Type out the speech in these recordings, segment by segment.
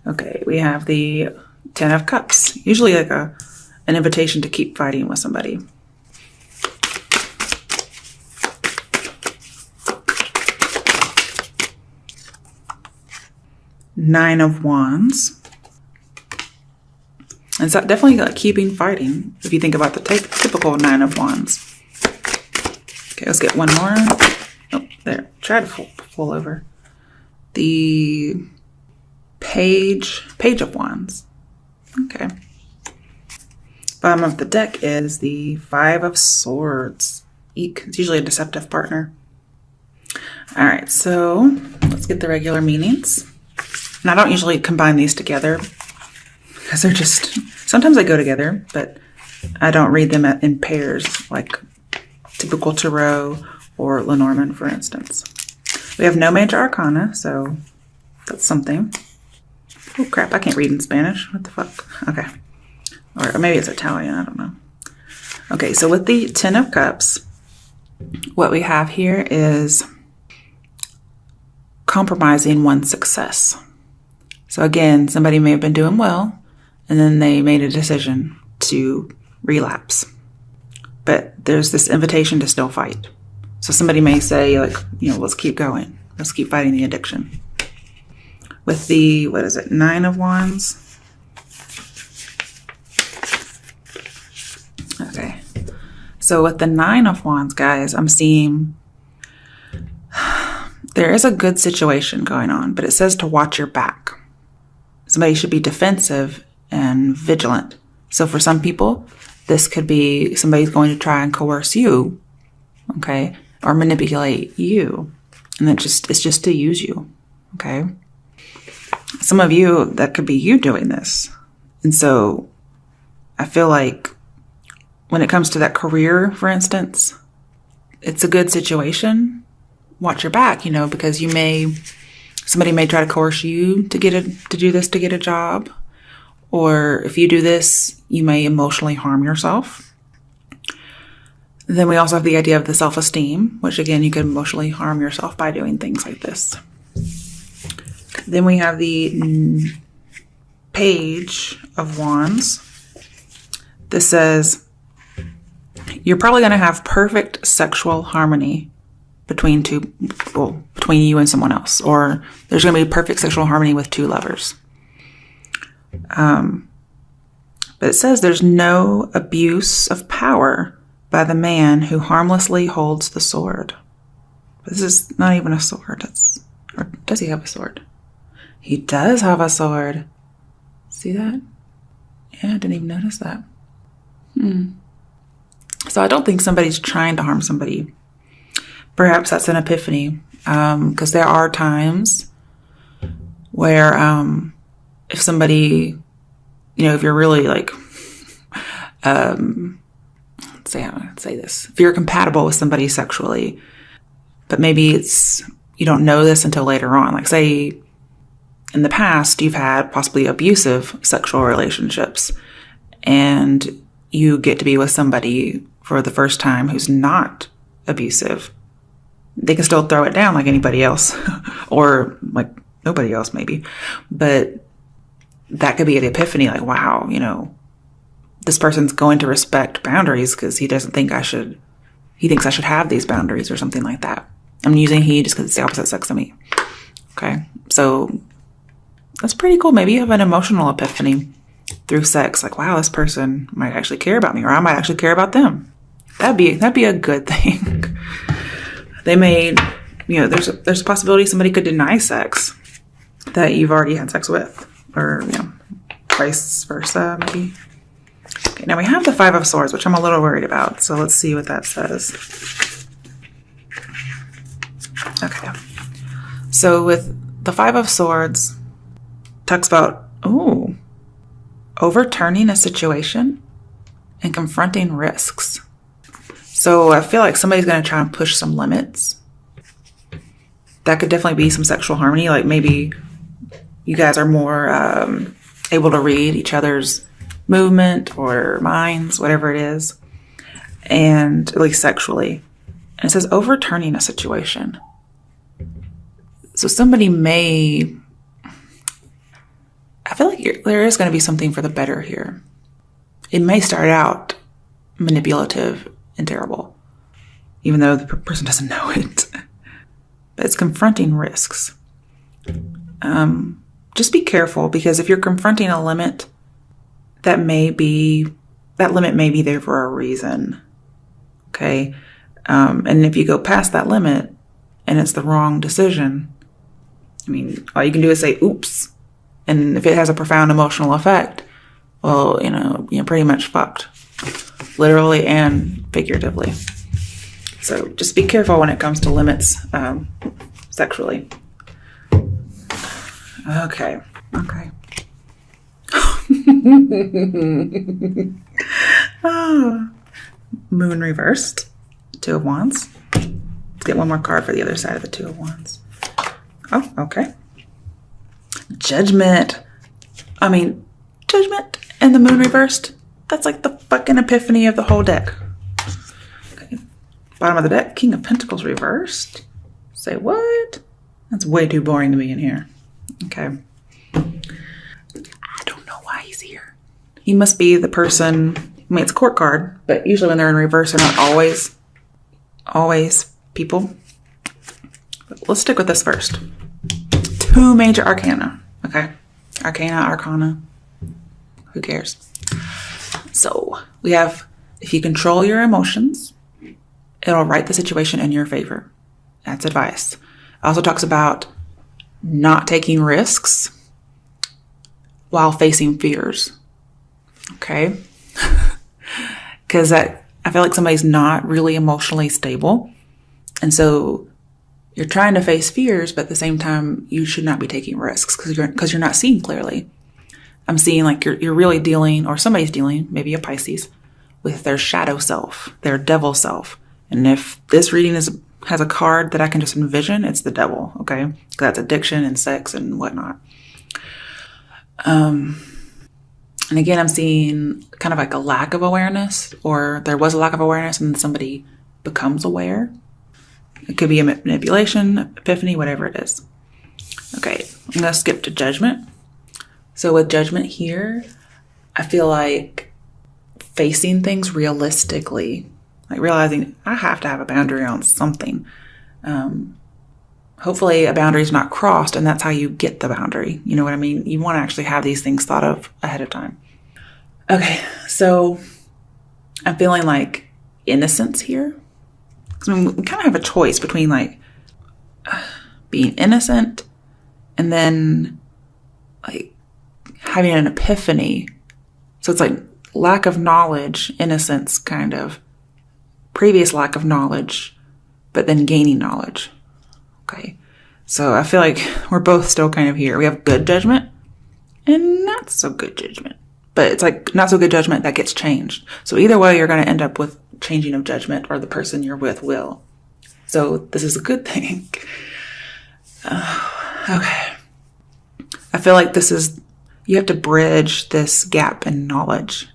Okay, we have the Ten of Cups. Usually like an invitation to keep fighting with somebody. Nine of Wands. It's definitely like keeping fighting if you think about the typical Nine of Wands. Okay, let's get one more. Oh, there. Try to pull over. The Page of Wands. Okay. Bottom of the deck is the Five of Swords. Eek. It's usually a deceptive partner. All right, so let's get the regular meanings. And I don't usually combine these together because they're just, sometimes they go together, but I don't read them in pairs like typical Tarot or Lenormand, for instance. We have no major arcana, so that's something. Oh crap, I can't read in Spanish. What the fuck? Okay. Or maybe it's Italian, I don't know. Okay, so with the Ten of Cups, what we have here is compromising one's success. So again, somebody may have been doing well, and then they made a decision to relapse. But there's this invitation to still fight. So somebody may say, like, you know, let's keep going. Let's keep fighting the addiction. With the, what is it, Nine of Wands? Okay. So with the Nine of Wands, guys, I'm seeing there is a good situation going on, but it says to watch your back. Somebody should be defensive and vigilant. So for some people, this could be somebody's going to try and coerce you, okay, or manipulate you. And it's just to use you, okay? Some of you, that could be you doing this. And so I feel like when it comes to that career, for instance, it's a good situation. Watch your back, you know, because somebody may try to coerce you to do this to get a job. Or if you do this, you may emotionally harm yourself. Then we also have the idea of the self-esteem, which again, you could emotionally harm yourself by doing things like this. Then we have the Page of Wands. This says, you're probably going to have perfect sexual harmony between you and someone else. Or there's going to be perfect sexual harmony with two lovers. But it says there's no abuse of power by the man who harmlessly holds the sword. This is not even a sword. Or does he have a sword? He does have a sword. See that? Yeah, I didn't even notice that. So I don't think somebody's trying to harm somebody. Perhaps that's an epiphany. Because there are times where if somebody, you know, if you're really like, let's say this. If you're compatible with somebody sexually, but maybe you don't know this until later on. Like say in the past, you've had possibly abusive sexual relationships and you get to be with somebody for the first time who's not abusive. They can still throw it down like anybody else or like nobody else maybe. But that could be an epiphany, like, wow, you know, this person's going to respect boundaries because he thinks I should have these boundaries or something like that. I'm using he just because it's the opposite sex of me. Okay. So that's pretty cool. Maybe you have an emotional epiphany through sex. Like, wow, this person might actually care about me, or I might actually care about them. That'd be a good thing. They may, you know, there's a possibility somebody could deny sex that you've already had sex with. Or, you know, vice versa, maybe. Okay, now we have the Five of Swords, which I'm a little worried about. So let's see what that says. Okay. So with the Five of Swords, talks about, overturning a situation and confronting risks. So I feel like somebody's going to try and push some limits. That could definitely be some sexual harmony, like maybe you guys are more able to read each other's movement or minds, whatever it is, and at least sexually. And it says overturning a situation. So somebody may, feel like there is going to be something for the better here. It may start out manipulative and terrible, even though the person doesn't know it. But it's confronting risks. Just be careful, because if you're confronting a limit, that limit may be there for a reason. Okay? And if you go past that limit and it's the wrong decision, I mean, all you can do is say, oops. And if it has a profound emotional effect, well, you're pretty much fucked. Literally and figuratively. So just be careful when it comes to limits sexually. Okay. Moon reversed. Two of Wands. Let's get one more card for the other side of the Two of Wands. Oh, okay. Judgment. Judgment and the Moon reversed. That's like the fucking epiphany of the whole deck. Okay. Bottom of the deck, King of Pentacles reversed. Say what? That's way too boring to be in here. Okay. I don't know why he's here. He must be the person. It's a court card, but usually when they're in reverse, they're not always people. But let's stick with this first. Two major arcana. Okay. Arcana. Who cares? So we have, if you control your emotions, it'll write the situation in your favor. That's advice. It also talks about not taking risks while facing fears. Okay? Because I feel like somebody's not really emotionally stable. And so you're trying to face fears, but at the same time, you should not be taking risks because you're not seeing clearly. I'm seeing like you're really dealing, or somebody's dealing, maybe a Pisces, with their shadow self, their devil self. And if this reading has a card that I can just envision, it's the devil, okay? Because that's addiction and sex and whatnot. And again, I'm seeing kind of like a lack of awareness, or there was a lack of awareness and somebody becomes aware. It could be a manipulation, epiphany, whatever it is. Okay, I'm going to skip to Judgment. So with Judgment here, I feel like facing things realistically, like realizing I have to have a boundary on something. Hopefully a boundary is not crossed, and that's how you get the boundary. You know what I mean? You want to actually have these things thought of ahead of time. Okay, so I'm feeling like innocence here. I mean, we kind of have a choice between like being innocent and then like having an epiphany. So it's like lack of knowledge, innocence, kind of previous lack of knowledge, but then gaining knowledge. Okay. So I feel like we're both still kind of here. We have good judgment and not so good judgment, but it's like not so good judgment that gets changed. So either way, you're going to end up with changing of judgment, or the person you're with will. So this is a good thing. Okay. I feel like you have to bridge this gap in knowledge,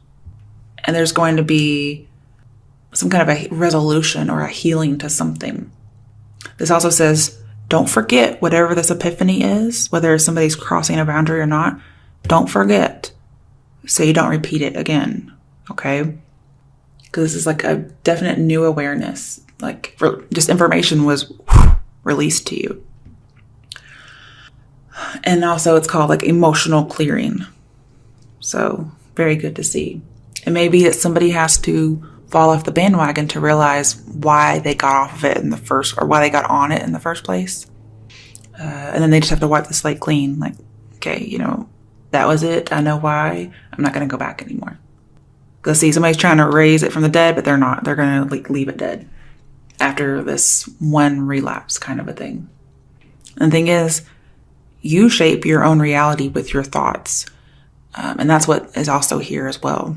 and there's going to be some kind of a resolution or a healing to something. This also says, don't forget whatever this epiphany is, whether somebody's crossing a boundary or not. Don't forget, so you don't repeat it again. Okay? Because this is like a definite new awareness. Like just information was released to you. And also it's called like emotional clearing. So very good to see. It may be that somebody has to fall off the bandwagon to realize why they got off of it or why they got on it in the first place. And then they just have to wipe the slate clean. Like, okay, that was it. I know why. I'm not going to go back anymore. Because see, somebody's trying to raise it from the dead, but they're not. They're going to leave it dead after this one relapse kind of a thing. And the thing is, you shape your own reality with your thoughts. And that's what is also here as well.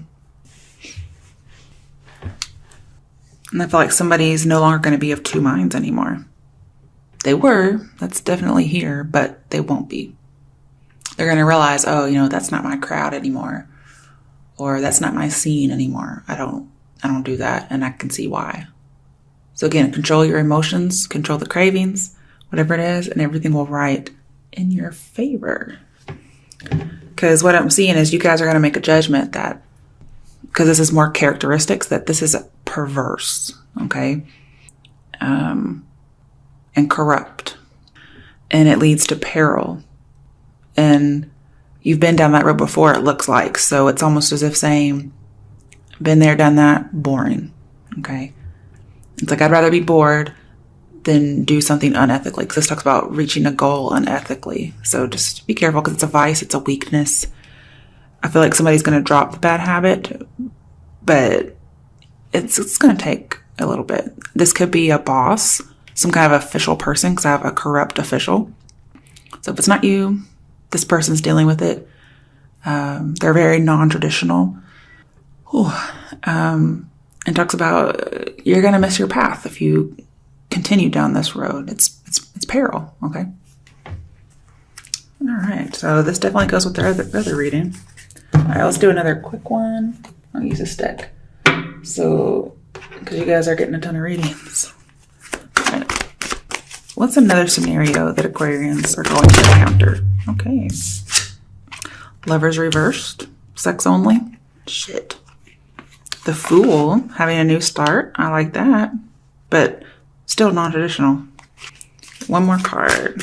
And I feel like somebody's no longer going to be of two minds anymore. They were, that's definitely here, but they won't be. They're going to realize, that's not my crowd anymore. Or that's not my scene anymore. I don't do that, and I can see why. So again, control your emotions, control the cravings, whatever it is, and everything will write in your favor. Because what I'm seeing is you guys are going to make a judgment that, because this is more characteristics, that this is perverse, okay? And corrupt. And it leads to peril. And you've been down that road before, it looks like. So it's almost as if saying, been there, done that, boring, okay? It's like, I'd rather be bored than do something unethically, because this talks about reaching a goal unethically. So just be careful, because it's a vice, it's a weakness. I feel like somebody's going to drop the bad habit, but it's going to take a little bit. This could be a boss, some kind of official person, because I have a corrupt official. So if it's not you, this person's dealing with it. They're very non-traditional. And talks about you're going to miss your path if you continue down this road. It's peril, okay? All right, so this definitely goes with the other reading. All right, let's do another quick one. I'll use a stick. So, because you guys are getting a ton of readings. All right. What's another scenario that Aquarians are going to encounter? Okay. Lovers reversed. Sex only. Shit. The Fool, having a new start. I like that. But still non-traditional. One more card.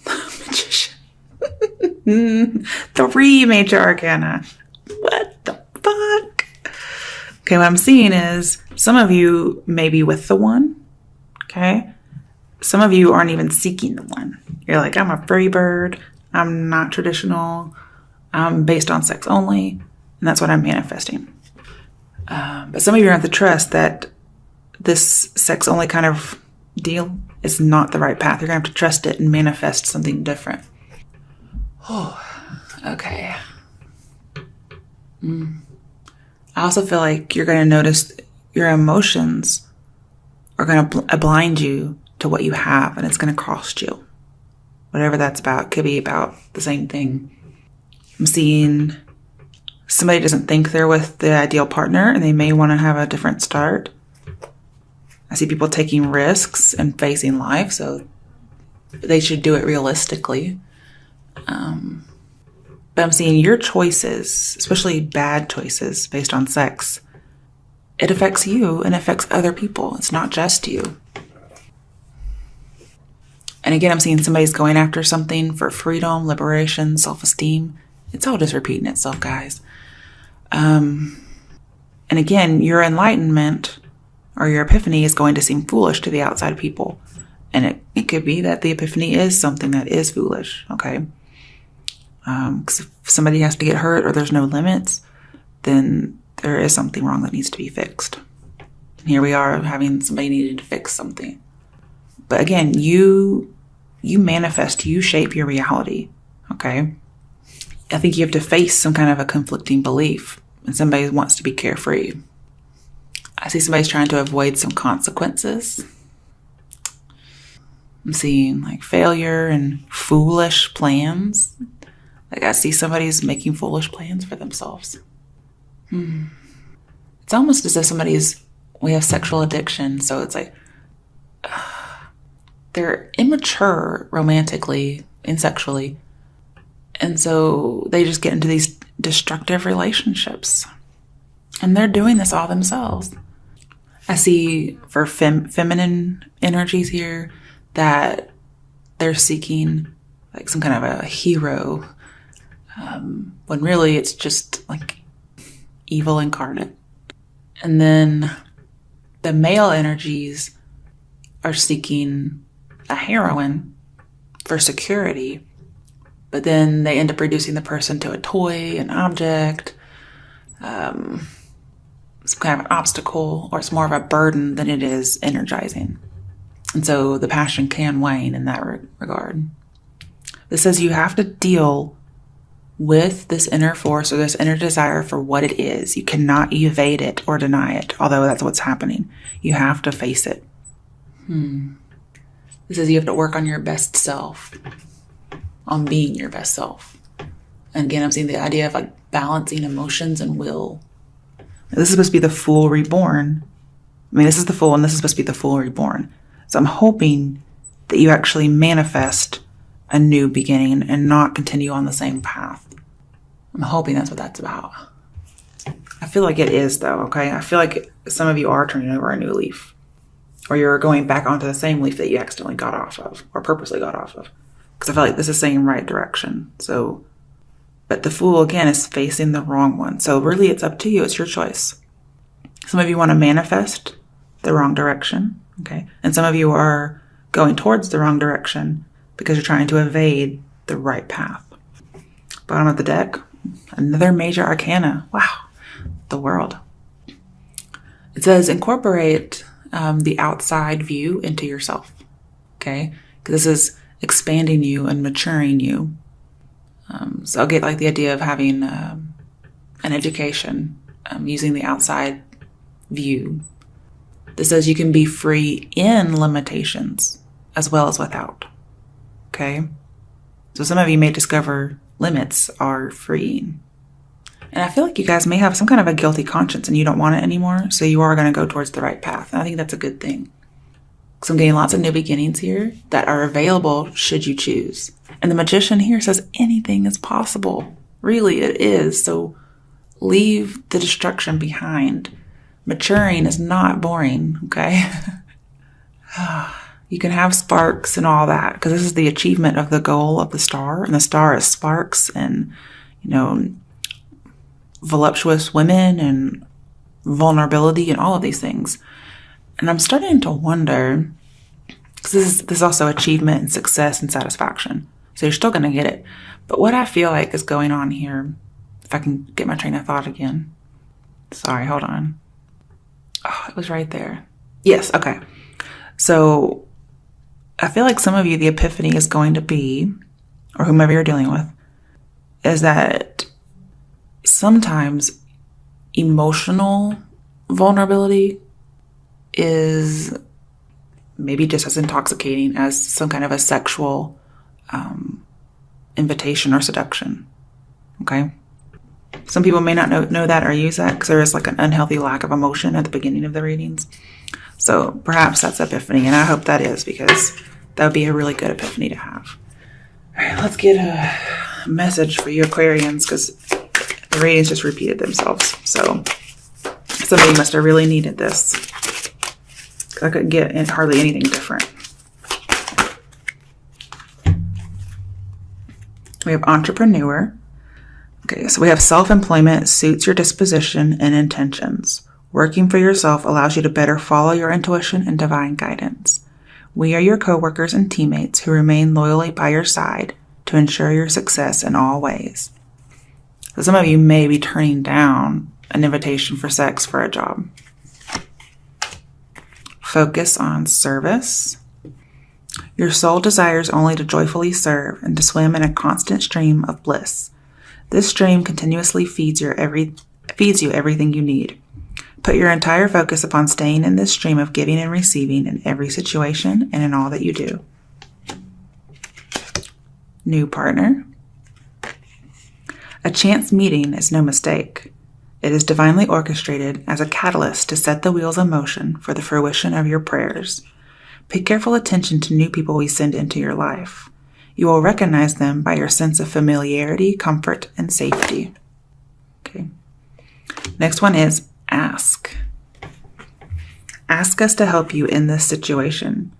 Magician. 3 major arcana. What the fuck? Okay, what I'm seeing is some of you may be with the one. Okay? Some of you aren't even seeking the one. You're like, I'm a free bird. I'm not traditional. I'm based on sex only. And that's what I'm manifesting. But some of you have to trust that this sex only kind of deal is not the right path. You're going to have to trust it and manifest something different. Oh, okay. I also feel like you're going to notice your emotions are going to blind you to what you have, and it's going to cost you. Whatever that's about, could be about the same thing. I'm seeing somebody doesn't think they're with the ideal partner, and they may want to have a different start. I see people taking risks and facing life, so they should do it realistically. But I'm seeing your choices, especially bad choices based on sex, it affects you and affects other people. It's not just you. And again, I'm seeing somebody's going after something for freedom, liberation, self-esteem. It's all just repeating itself, guys. And again, your enlightenment or your epiphany is going to seem foolish to the outside people. And it could be that the epiphany is something that is foolish, okay? Because if somebody has to get hurt or there's no limits, then there is something wrong that needs to be fixed. And here we are having somebody needing to fix something. But again, you manifest, you shape your reality, okay? I think you have to face some kind of a conflicting belief, and somebody wants to be carefree. I see somebody's trying to avoid some consequences. I'm seeing like failure and foolish plans. Like I see somebody's making foolish plans for themselves. It's almost as if we have sexual addiction, so it's like they're immature romantically and sexually. And so they just get into these destructive relationships. And they're doing this all themselves. I see for feminine energies here that they're seeking like some kind of a hero, when really it's just like evil incarnate. And then the male energies are seeking a heroine for security, but then they end up reducing the person to a toy, an object, some kind of an obstacle, or it's more of a burden than it is energizing. And so the passion can wane in that regard. This says you have to deal with this inner force or this inner desire for what it is. You cannot evade it or deny it, although that's what's happening. You have to face it. This says you have to work on your best self, on being your best self. And again, I'm seeing the idea of like balancing emotions and will. This is supposed to be the Fool reborn. I mean, this is the Fool, and this is supposed to be the Fool reborn. So I'm hoping that you actually manifest a new beginning and not continue on the same path. I'm hoping that's what that's about. I feel like it is, though, okay? I feel like some of you are turning over a new leaf, or you're going back onto the same leaf that you accidentally got off of, or purposely got off of, because I feel like this is saying right direction. So, but the Fool, again, is facing the wrong one. So really, it's up to you. It's your choice. Some of you want to manifest the wrong direction, okay? And some of you are going towards the wrong direction because you're trying to evade the right path. Bottom of the deck, another major arcana. Wow. The World. It says incorporate the outside view into yourself. Okay? Because this is expanding you and maturing you. So I'll get like the idea of having an education using the outside view. This says you can be free in limitations as well as without. Okay? So some of you may discover limits are freeing. And I feel like you guys may have some kind of a guilty conscience and you don't want it anymore. So you are going to go towards the right path. And I think that's a good thing. So I'm getting lots of new beginnings here that are available should you choose. And the Magician here says anything is possible. Really, it is. So leave the destruction behind. Maturing is not boring, okay? You can have sparks and all that because this is the achievement of the goal of the star. And the star is sparks and, voluptuous women and vulnerability and all of these things. And I'm starting to wonder, because this is also achievement and success and satisfaction. So you're still going to get it. But what I feel like is going on here, if I can get my train of thought again. Sorry, hold on. Oh, it was right there. Yes, okay. So I feel like some of you, the epiphany is going to be, or whomever you're dealing with, is that sometimes emotional vulnerability is maybe just as intoxicating as some kind of a sexual invitation or seduction. Okay? Some people may not know that or use that because there is like an unhealthy lack of emotion at the beginning of the readings. So perhaps that's epiphany, and I hope that is because that would be a really good epiphany to have. All right, let's get a message for you Aquarians because the readings just repeated themselves. So somebody must have really needed this. I couldn't get hardly anything different. We have entrepreneur. Okay, so we have self-employment suits your disposition and intentions. Working for yourself allows you to better follow your intuition and divine guidance. We are your coworkers and teammates who remain loyally by your side to ensure your success in all ways. So some of you may be turning down an invitation for sex for a job. Focus on service. Your soul desires only to joyfully serve and to swim in a constant stream of bliss. This stream continuously feeds you everything you need. Put your entire focus upon staying in this stream of giving and receiving in every situation and in all that you do. New partner. A chance meeting is no mistake. It is divinely orchestrated as a catalyst to set the wheels in motion for the fruition of your prayers. Pay careful attention to new people we send into your life. You will recognize them by your sense of familiarity, comfort, and safety. Okay. Next one is ask. Ask us to help you in this situation,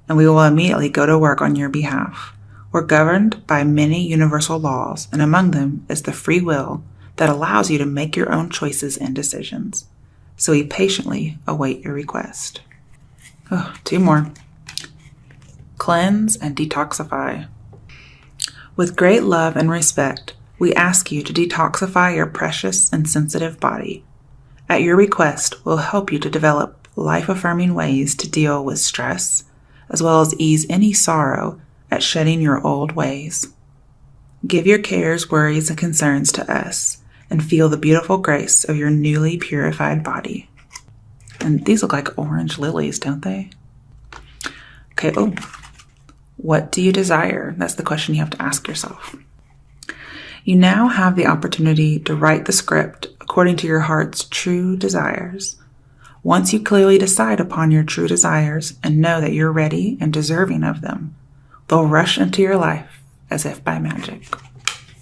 and we will immediately go to work on your behalf. We're governed by many universal laws, and among them is the free will that allows you to make your own choices and decisions. So we patiently await your request. Oh, two more. Cleanse and detoxify. With great love and respect, we ask you to detoxify your precious and sensitive body. At your request, we'll help you to develop life-affirming ways to deal with stress, as well as ease any sorrow at shedding your old ways. Give your cares, worries, and concerns to us, and feel the beautiful grace of your newly purified body. And these look like orange lilies, don't they? Okay, what do you desire? That's the question you have to ask yourself. You now have the opportunity to write the script according to your heart's true desires. Once you clearly decide upon your true desires and know that you're ready and deserving of them, they'll rush into your life as if by magic.